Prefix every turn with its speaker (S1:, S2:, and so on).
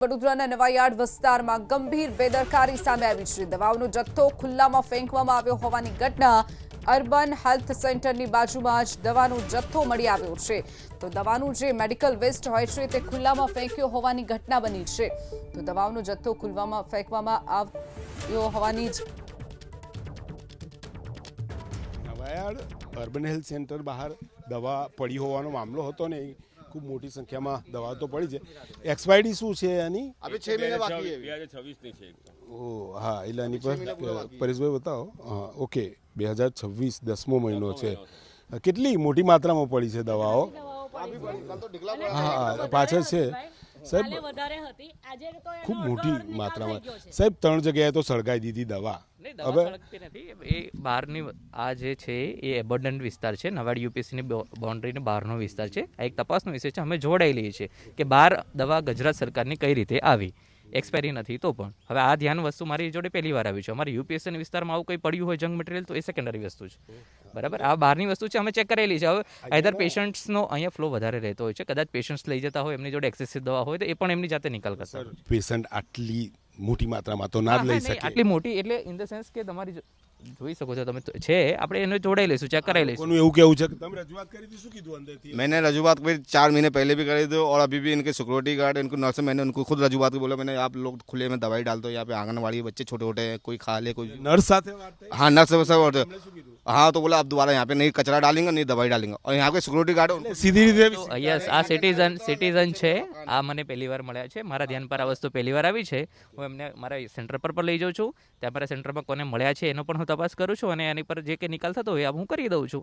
S1: વડોદરાના નવાયાર્ડ વિસ્તારમાં ગંભીર બેદરકારી સામે આવી છે। દવાઓનો જથ્થો ખુલ્લામાં ફેંકવામાં આવ્યો હોવાની ઘટના અર્બન હેલ્થ સેન્ટરની બાજુમાં જ દવાનો જથ્થો મળી આવ્યો છે। તો દવાનું જે મેડિકલ વેસ્ટ હોય છે તે ખુલ્લામાં ફેંક્યો હોવાની ઘટના બની છે। તો દવાઓનો જથ્થો ખુલ્લામાં ફેંકવામાં આવ્યો હોવાની જ
S2: નવાયાર્ડ અર્બન હેલ્થ સેન્ટર બહાર દવા પડી હોવાનો મામલો હતો ને खूब मोटी संख्या में दवा तो पड़ी है। एक्सपायरी शू है यानी
S3: अभी 6 महीने बाकी है
S2: 2026 ની છે। ओ हाँ એટલે આની પર પરેશભાઈ બતાવો। હા ઓકે 2026 10મો મહિનો છે। કેટલી મોટી માત્રામાં પડી છે દવાઓ? હા પાછળ છે સાહેબ ખૂબ મોટી માત્રામાં સાહેબ 3 જગ્યાએ તો સળગાઈ દીધી દવા।
S4: હવે એ બહારની આ જે છે એ એબન્ડન્ટ વિસ્તાર છે, નવાડી યુપીએસસીની બાઉન્ડ્રીની બહારનો વિસ્તાર છે। આ એક તપાસનો વિષય છે। અમે જોડાઈ લઈએ છીએ કે બહાર દવા ગુજરાત સરકારની કઈ રીતે આવી, એક્સપાયરી નથી તો પણ। હવે આ ધ્યાન વસ્તુ મારી જોડે પહેલી વાર આવી છે। અમારી યુપીએસસીના વિસ્તારમાં આવું કંઈ પડ્યું હોય જંગ મટીરિયલ તો એ સેકન્ડરી વસ્તુ છે, બરાબર। આ બહારની વસ્તુ છે, અમે ચેક કરેલી છે। હવે આઈધર પેશન્ટ્સનો અહીંયા ફ્લો વધારે રહેતો હોય છે, કદાચ પેશન્ટ્સ લઈ જતા હોય, એમની જોડે એક્સેસિવ દવા હોય તો એ પણ એમની જાતે નિકાલ કરતા હોય।
S2: પેશન્ટ આટલી મોટી માત્રામાં તો ના જ લઈ શકે।
S4: આટલી મોટી એટલે ઇન ધ સેન્સ કે તમારી જોઈ શકો છો તમે છે, આપણે એને જોડાઈ લઈશું, ચેક કરાવી લઈશું।
S2: કોનું એવું કેવું છે કે તમે રજૂઆત કરી હતી, શું કીધું અંદરથી?
S3: मैंने रजूआत करी 4 महीने पहले भी करी थी और अभी भी इनके सिक्योरिटी गार्ड इनको नर्स मैंने उनको खुद रजूआत की, बोला मैंने आप लोग खुले में दवाई डाल दो, यहाँ पे आंगनवाड़ी बच्चे छोटे छोटे हैं, कोई खा ले कोई।
S2: નર્સ સાથે વાત થઈ?
S3: हाँ नर्स सब और
S2: શું કીધું?
S3: हाँ तो बोला अब दोबारा यहाँ पे नहीं कचरा डालेंगे नहीं दवाई डालेंगे और यहाँ के सिक्योरिटी गार्ड
S2: સીધી રીતે
S4: યસ આ સિટીઝન છે। આ મને પહેલી વાર મળ્યા છે, મારા ધ્યાન પર આ વસ્તુ પહેલી વાર આવી છે। હું એમને મારા સેન્ટર પર લઈ જાઉં છું, ત્યાં મારા સેન્ટરમાં કોને મળ્યા છે એનો પણ હું તપાસ કરું છું અને એની પર જે કે નિકાલ થતો હોય હું કરી દઉં છું।